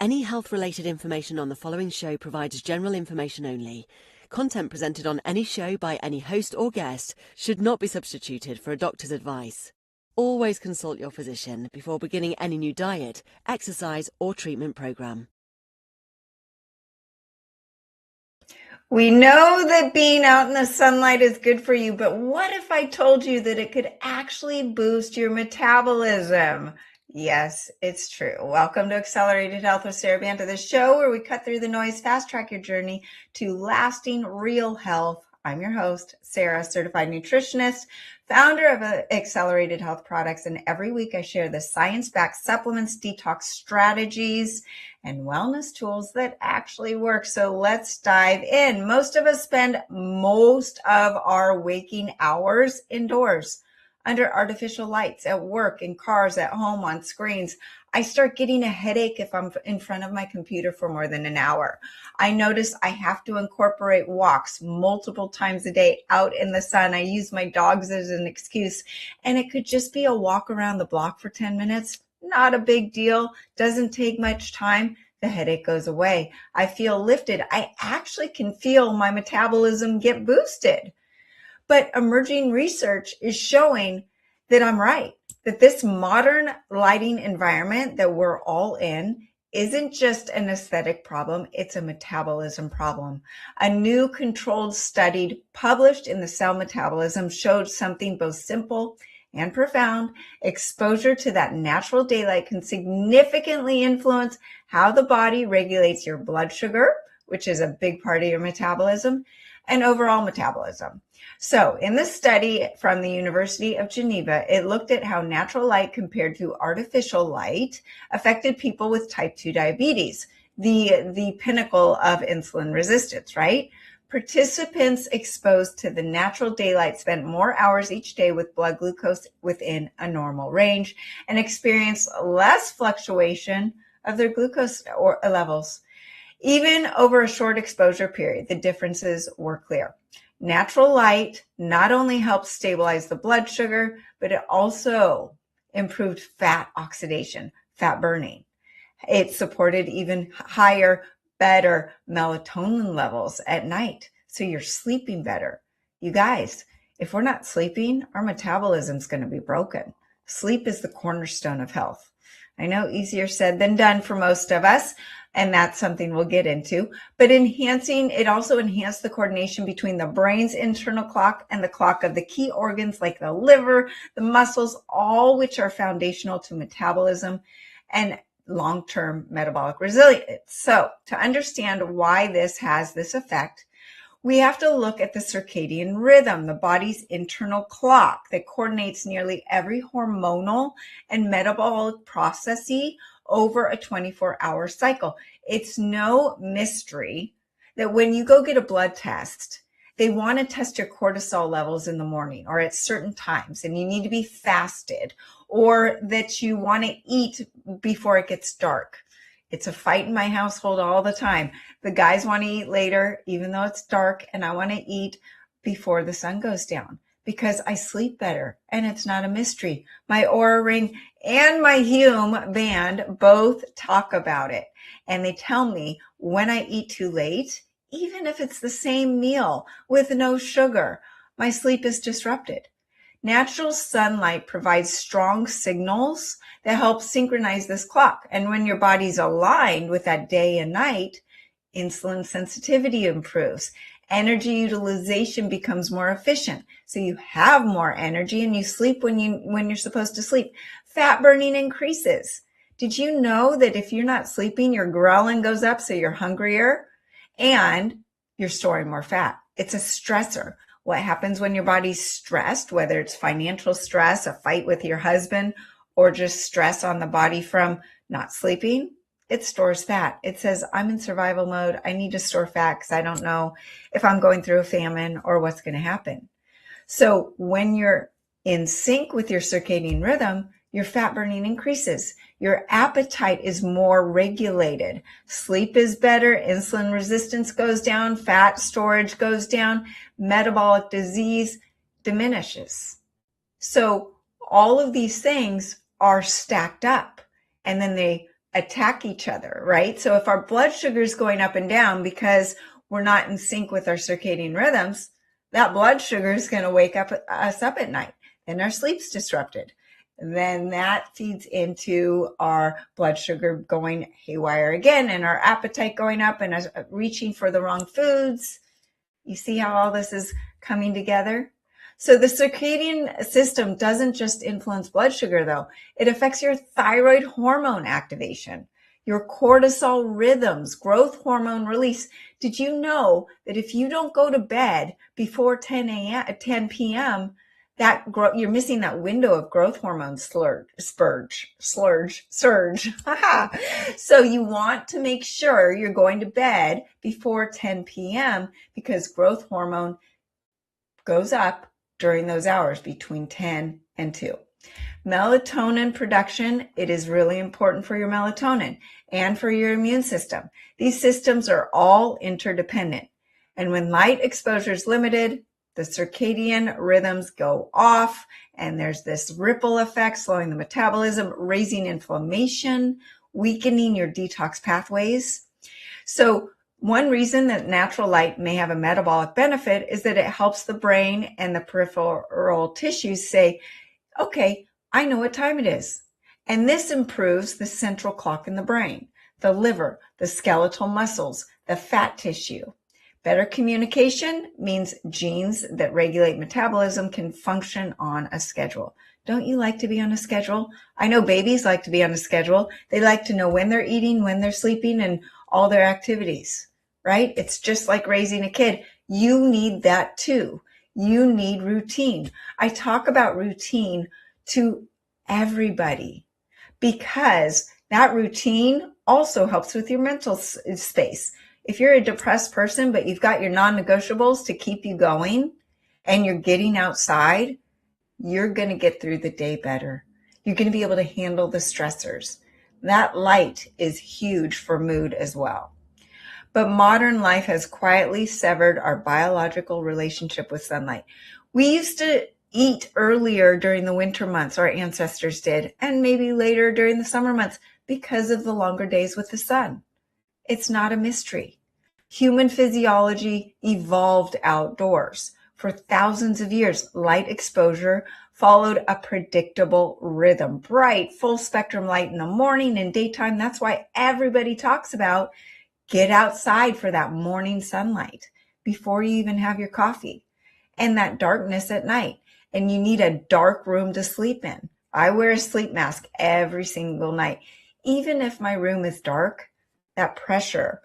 Any health-related information on the following show provides general information only. Content presented on any show by any host or guest should not be substituted for a doctor's advice. Always consult your physician before beginning any new diet, exercise, or treatment program. We know that being out in the sunlight is good for you, but what if I told you that it could actually boost your metabolism? Yes, it's true. Welcome to Accelerated Health with Sara Banta, the show where we cut through the noise, fast track your journey to lasting real health. I'm your host, Sara, certified nutritionist, founder of Accelerated Health Products, and every week I share the science-backed supplements, detox strategies, and wellness tools that actually work. So let's dive in. Most of us spend most of our waking hours indoors, under artificial lights, at work, in cars, at home, on screens. I start getting a headache if I'm in front of my computer for more than an hour. I notice I have to incorporate walks multiple times a day out in the sun. I use my dogs as an excuse, and it could just be a walk around the block for 10 minutes. Not a big deal. Doesn't take much time. The headache goes away. I feel lifted. I actually can feel my metabolism get boosted. But emerging research is showing that I'm right, that this modern lighting environment that we're all in isn't just an aesthetic problem, it's a metabolism problem. A new controlled study published in the Cell Metabolism showed something both simple and profound. Exposure to that natural daylight can significantly influence how the body regulates your blood sugar, which is a big part of your metabolism, and overall metabolism. So in this study from the University of Geneva, it looked at how natural light compared to artificial light affected people with type 2 diabetes, the pinnacle of insulin resistance, right? Participants exposed to the natural daylight spent more hours each day with blood glucose within a normal range and experienced less fluctuation of their glucose levels. Even over a short exposure period, the differences were clear. Natural light not only helps stabilize the blood sugar, but it also improved fat oxidation, fat burning. It supported even higher, better melatonin levels at night. So you're sleeping better. You guys, if we're not sleeping, our metabolism is going to be broken. Sleep is the cornerstone of health. I know easier said than done for most of us, and that's something we'll get into. But it also enhanced the coordination between the brain's internal clock and the clock of the key organs like the liver, the muscles, all which are foundational to metabolism and long-term metabolic resilience. So to understand why this has this effect, we have to look at the circadian rhythm, the body's internal clock that coordinates nearly every hormonal and metabolic process over a 24-hour cycle. It's no mystery that when you go get a blood test, they want to test your cortisol levels in the morning or at certain times, and you need to be fasted, or that you want to eat before it gets dark. It's a fight in my household all the time. The guys want to eat later, even though it's dark, and I want to eat before the sun goes down because I sleep better, and it's not a mystery. My Oura Ring and my Hume band both talk about it, and they tell me when I eat too late, even if it's the same meal with no sugar, my sleep is disrupted. Natural sunlight provides strong signals that help synchronize this clock. And when your body's aligned with that day and night, insulin sensitivity improves. Energy utilization becomes more efficient. So you have more energy and you sleep when you're supposed to sleep. Fat burning increases. Did you know that if you're not sleeping, your ghrelin goes up, so you're hungrier and you're storing more fat? It's a stressor. What happens when your body's stressed, whether it's financial stress, a fight with your husband, or just stress on the body from not sleeping? It stores fat. It says, I'm in survival mode. I need to store fat because I don't know if I'm going through a famine or what's going to happen. So when you're in sync with your circadian rhythm, your fat burning increases. Your appetite is more regulated. Sleep is better. Insulin resistance goes down. Fat storage goes down. Metabolic disease diminishes. So all of these things are stacked up, and then they attack each other, right? So if our blood sugar is going up and down because we're not in sync with our circadian rhythms, that blood sugar is going to wake us up at night. Then our sleep's disrupted. Then that feeds into our blood sugar going haywire again, and our appetite going up and us reaching for the wrong foods. You see how all this is coming together? So the circadian system doesn't just influence blood sugar, though. It affects your thyroid hormone activation, your cortisol rhythms, growth hormone release. Did you know that if you don't go to bed before 10 p.m., you're missing that window of growth hormone surge. So you want to make sure you're going to bed before 10 p.m. because growth hormone goes up during those hours between 10 and 2. Melatonin production, it is really important for your melatonin and for your immune system. These systems are all interdependent. And when light exposure is limited, the circadian rhythms go off, and there's this ripple effect, slowing the metabolism, raising inflammation, weakening your detox pathways. So one reason that natural light may have a metabolic benefit is that it helps the brain and the peripheral tissues say, okay, I know what time it is. And this improves the central clock in the brain, the liver, the skeletal muscles, the fat tissue. Better communication means genes that regulate metabolism can function on a schedule. Don't you like to be on a schedule? I know babies like to be on a schedule. They like to know when they're eating, when they're sleeping, and all their activities, right? It's just like raising a kid. You need that too. You need routine. I talk about routine to everybody because that routine also helps with your mental space. If you're a depressed person, but you've got your non-negotiables to keep you going and you're getting outside, you're going to get through the day better. You're going to be able to handle the stressors. That light is huge for mood as well. But modern life has quietly severed our biological relationship with sunlight. We used to eat earlier during the winter months, our ancestors did, and maybe later during the summer months because of the longer days with the sun. It's not a mystery. Human physiology evolved outdoors. For thousands of years, light exposure followed a predictable rhythm. Bright, full spectrum light in the morning and daytime. That's why everybody talks about get outside for that morning sunlight before you even have your coffee, and that darkness at night. And you need a dark room to sleep in. I wear a sleep mask every single night. Even if my room is dark, that pressure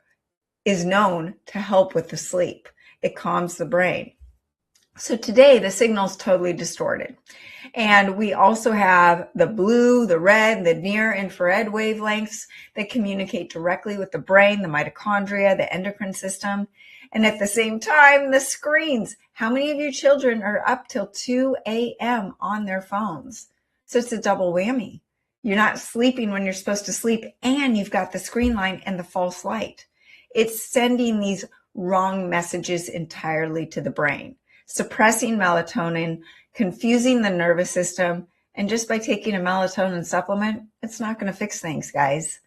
is known to help with the sleep. It calms the brain. So today the signal's totally distorted. And we also have the blue, the red, the near infrared wavelengths that communicate directly with the brain, the mitochondria, the endocrine system. And at the same time, the screens. How many of your children are up till 2 a.m. on their phones? So it's a double whammy. You're not sleeping when you're supposed to sleep, and you've got the screen line and the false light. It's sending these wrong messages entirely to the brain, suppressing melatonin, confusing the nervous system, and just by taking a melatonin supplement, it's not going to fix things, guys.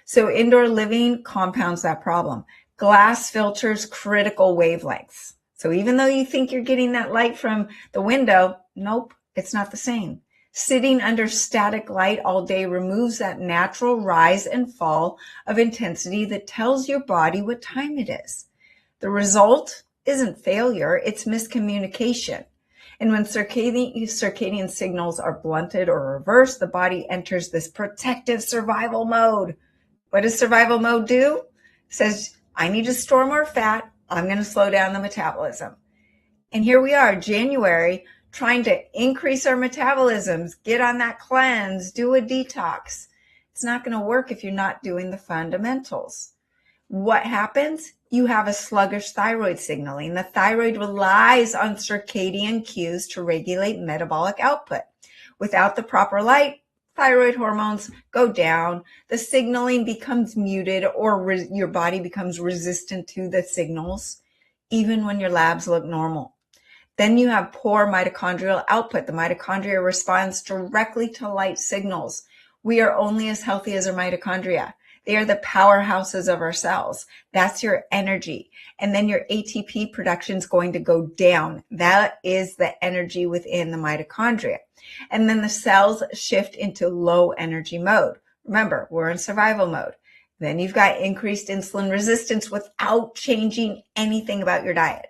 So indoor living compounds that problem. Glass filters critical wavelengths. So even though you think you're getting that light from the window, nope, it's not the same. Sitting under static light all day removes that natural rise and fall of intensity that tells your body what time it is. The isn't failure, it's miscommunication. And when circadian signals are blunted or reversed, the body enters this protective survival mode. What does survival mode do? It says, I need to store more fat. I'm going to slow down the metabolism. And here we are, January, trying to increase our metabolisms, get on that cleanse, do a detox. It's not going to work if you're not doing the fundamentals. What happens? You have a sluggish thyroid signaling. The thyroid relies on circadian cues to regulate metabolic output. Without the proper light, thyroid hormones go down, the signaling becomes muted, or your body becomes resistant to the signals, even when your labs look normal. Then you have poor mitochondrial output. The mitochondria responds directly to light signals. We are only as healthy as our mitochondria. They are the powerhouses of our cells. That's your energy. And then your ATP production is going to go down. That is the energy within the mitochondria. And then the cells shift into low energy mode. Remember, we're in survival mode. Then you've got increased insulin resistance without changing anything about your diet.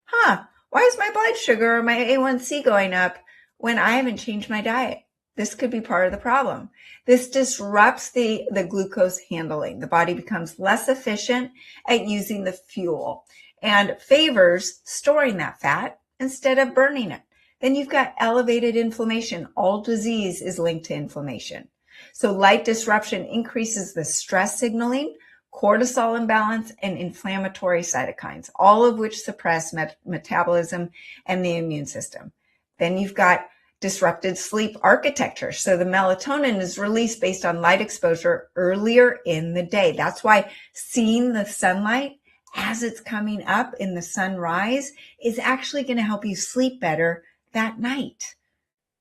Why is my blood sugar or my A1C going up when I haven't changed my diet? This could be part of the problem. This disrupts the glucose handling. The body becomes less efficient at using the fuel and favors storing that fat instead of burning it. Then you've got elevated inflammation. All disease is linked to inflammation. So light disruption increases the stress signaling, cortisol imbalance, and inflammatory cytokines, all of which suppress metabolism and the immune system. Then you've got disrupted sleep architecture. So the melatonin is released based on light exposure earlier in the day. That's why seeing the sunlight as it's coming up in the sunrise is actually going to help you sleep better that night.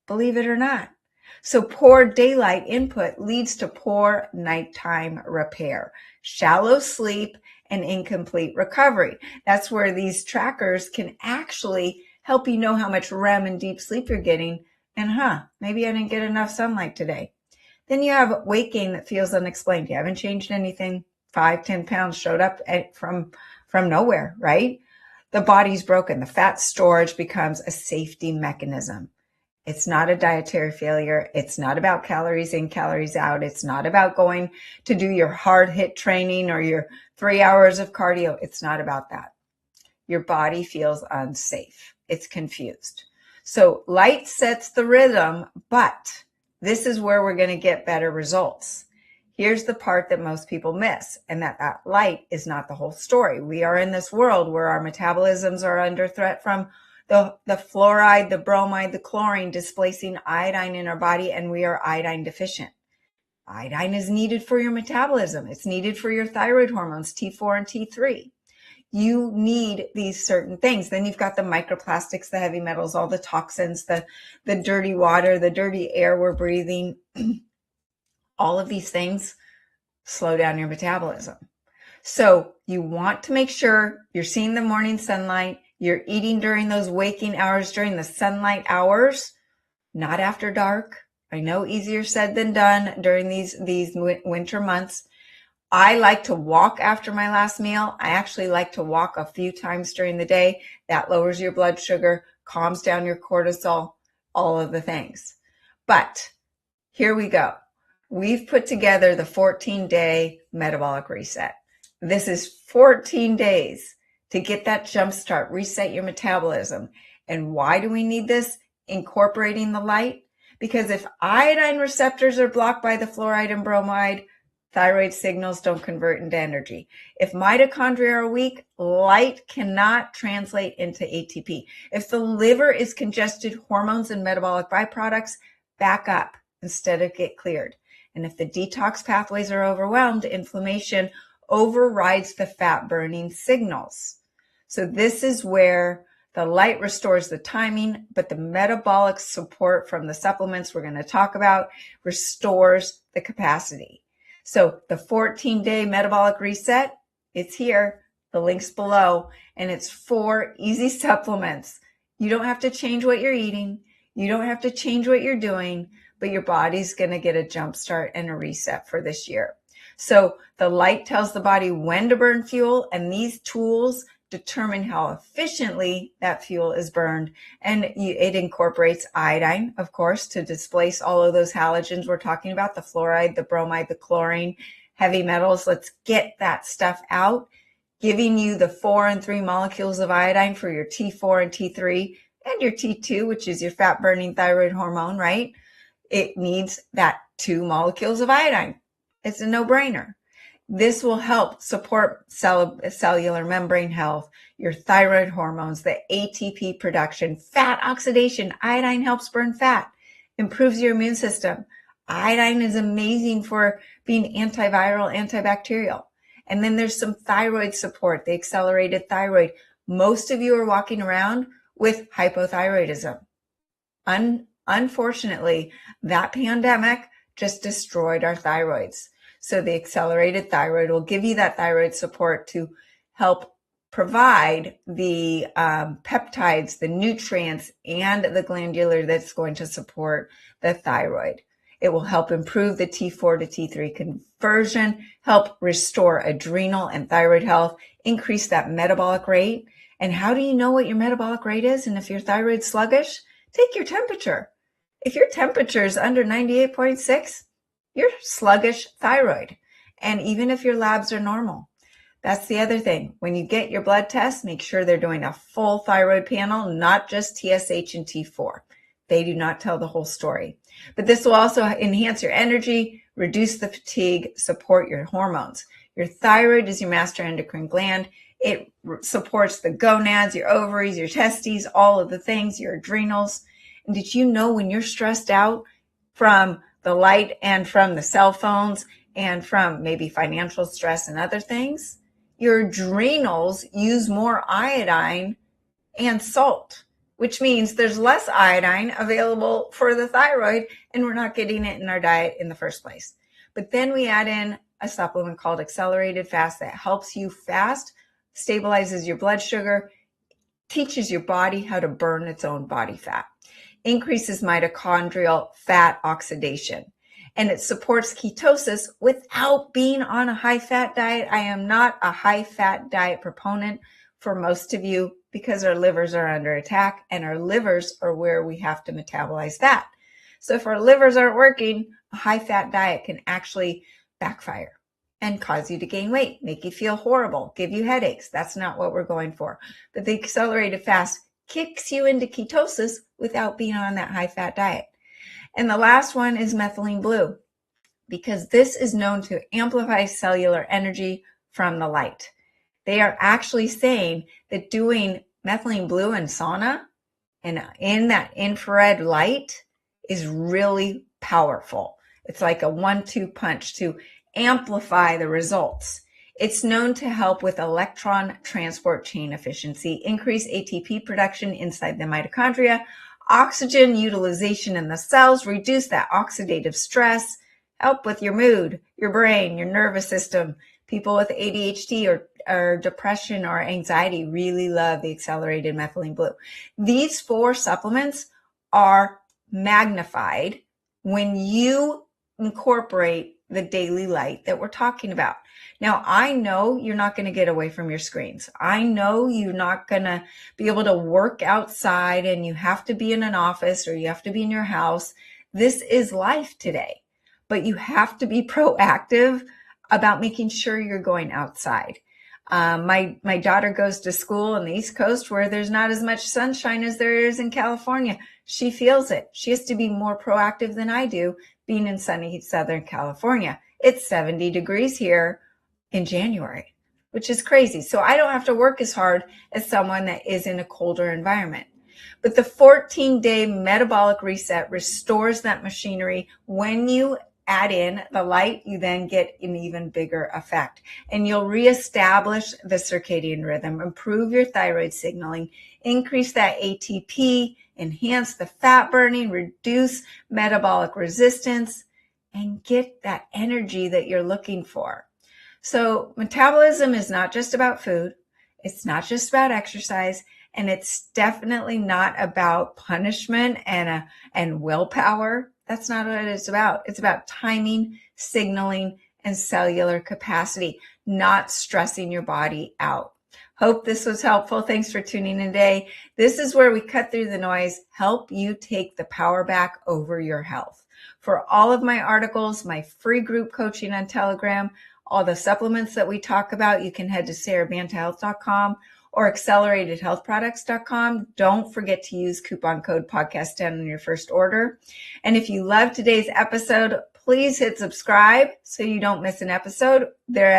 Believe it or not. So poor daylight input leads to poor nighttime repair, shallow sleep, and incomplete recovery. That's where these trackers can actually help you know how much REM and deep sleep you're getting. And maybe I didn't get enough sunlight today. Then you have weight gain that feels unexplained. You haven't changed anything. 5-10 pounds showed up from nowhere, right? The body's broken. The fat storage becomes a safety mechanism. It's not a dietary failure. It's not about calories in, calories out. It's not about going to do your hard hit training or your 3 hours of cardio. It's not about that. Your body feels unsafe. It's confused. So light sets the rhythm, but this is where we're going to get better results. Here's the part that most people miss, and that light is not the whole story. We are in this world where our metabolisms are under threat from the fluoride, the bromide, the chlorine displacing iodine in our body, and we are iodine deficient. Iodine is needed for your metabolism. It's needed for your thyroid hormones, T4 and T3. You need these certain things. Then you've got the microplastics, the heavy metals, all the toxins, the dirty water, the dirty air we're breathing. All of these things slow down your metabolism. So you want to make sure you're seeing the morning sunlight, you're eating during those waking hours, during the sunlight hours, not after dark. I know easier said than done during these winter months. I like to walk after my last meal. I actually like to walk a few times during the day. That lowers your blood sugar, calms down your cortisol, all of the things. But here we go. We've put together the 14-day metabolic reset. This is 14 days to get that jump start, reset your metabolism. And why do we need this? Incorporating the light. Because if iodine receptors are blocked by the fluoride and bromide, thyroid signals don't convert into energy. If mitochondria are weak, light cannot translate into ATP. If the liver is congested, hormones and metabolic byproducts back up instead of get cleared. And if the detox pathways are overwhelmed, inflammation overrides the fat burning signals. So this is where the light restores the timing, but the metabolic support from the supplements we're going to talk about restores the capacity. So the 14-day metabolic reset, it's here, the link's below, and it's 4 easy supplements. You don't have to change what you're eating. You don't have to change what you're doing, but your body's going to get a jump start and a reset for this year. So the light tells the body when to burn fuel, and these tools determine how efficiently that fuel is burned. And it incorporates iodine, of course, to displace all of those halogens we're talking about, the fluoride, the bromide, the chlorine, heavy metals. Let's get that stuff out, giving you the 4 and 3 molecules of iodine for your T4 and T3 and your T2, which is your fat burning thyroid hormone, right? It needs that 2 molecules of iodine. It's a no-brainer. This will help support cellular membrane health, your thyroid hormones, the ATP production, fat oxidation. Iodine helps burn fat, improves your immune system. Iodine is amazing for being antiviral, antibacterial. And then there's some thyroid support, the accelerated thyroid. Most of you are walking around with hypothyroidism. Unfortunately, that pandemic just destroyed our thyroids. So the accelerated thyroid will give you that thyroid support to help provide the peptides, the nutrients, and the glandular that's going to support the thyroid. It will help improve the T4 to T3 conversion, help restore adrenal and thyroid health, increase that metabolic rate. And how do you know what your metabolic rate is? And if your thyroid's sluggish, take your temperature. If your temperature is under 98.6, you're sluggish thyroid. And even if your labs are normal. That's the other thing. When you get your blood test, make sure they're doing a full thyroid panel, not just TSH and T4. They do not tell the whole story. But this will also enhance your energy, reduce the fatigue, support your hormones. Your thyroid is your master endocrine gland. It supports the gonads, your ovaries, your testes, all of the things, your adrenals. And did you know when you're stressed out from the light and from the cell phones and from maybe financial stress and other things, your adrenals use more iodine and salt, which means there's less iodine available for the thyroid, and we're not getting it in our diet in the first place. But then we add in a supplement called Accelerated Fast that helps you fast, stabilizes your blood sugar, teaches your body how to burn its own body fat, increases mitochondrial fat oxidation, and it supports ketosis without being on a high-fat diet. I am not a high-fat diet proponent for most of you because our livers are under attack, and our livers are where we have to metabolize fat. So if our livers aren't working, a high-fat diet can actually backfire and cause you to gain weight, make you feel horrible, give you headaches. That's not what we're going for. But the accelerated fast kicks you into ketosis without being on that high-fat diet. And the last one is methylene blue, because this is known to amplify cellular energy from the light. They are actually saying that doing methylene blue in sauna and in that infrared light is really powerful. It's like a 1-2 punch to amplify the results. It's known to help with electron transport chain efficiency, increase ATP production inside the mitochondria, oxygen utilization in the cells, reduce that oxidative stress, help with your mood, your brain, your nervous system. People with ADHD or depression or anxiety really love the accelerated methylene blue. These 4 supplements are magnified when you incorporate the daily light that we're talking about. Now, I know you're not going to get away from your screens. I know you're not going to be able to work outside and you have to be in an office or you have to be in your house. This is life today, but you have to be proactive about making sure you're going outside. My daughter goes to school on the East Coast where there's not as much sunshine as there is in California. She feels it. She has to be more proactive than I do being in sunny Southern California. It's 70 degrees here in January, which is crazy. So I don't have to work as hard as someone that is in a colder environment. But the 14-day metabolic reset restores that machinery. When you add in the light, you then get an even bigger effect. And you'll reestablish the circadian rhythm, improve your thyroid signaling, increase that ATP, enhance the fat burning, reduce metabolic resistance, and get that energy that you're looking for. So metabolism is not just about food. It's not just about exercise. And it's definitely not about punishment and willpower. That's not what it's about. It's about timing, signaling, and cellular capacity, not stressing your body out. Hope this was helpful. Thanks for tuning in today. This is where we cut through the noise, help you take the power back over your health. For all of my articles, my free group coaching on Telegram, all the supplements that we talk about, you can head to SaraBantaHealth.com or acceleratedhealthproducts.com. Don't forget to use coupon code podcast10 on your first order. And if you love today's episode, please hit subscribe so you don't miss an episode. They're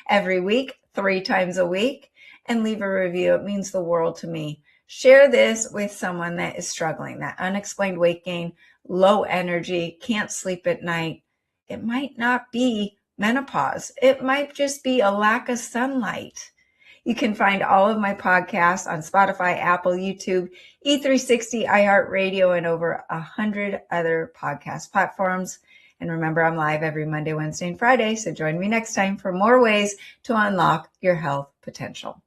every week, 3 times a week. And leave a review. It means the world to me. Share this with someone that is struggling, that unexplained weight gain, low energy, can't sleep at night. It might not be menopause. It might just be a lack of sunlight. You can find all of my podcasts on Spotify, Apple, YouTube, E360, iHeartRadio, and over 100 other podcast platforms. And remember, I'm live every Monday, Wednesday, and Friday. So join me next time for more ways to unlock your health potential.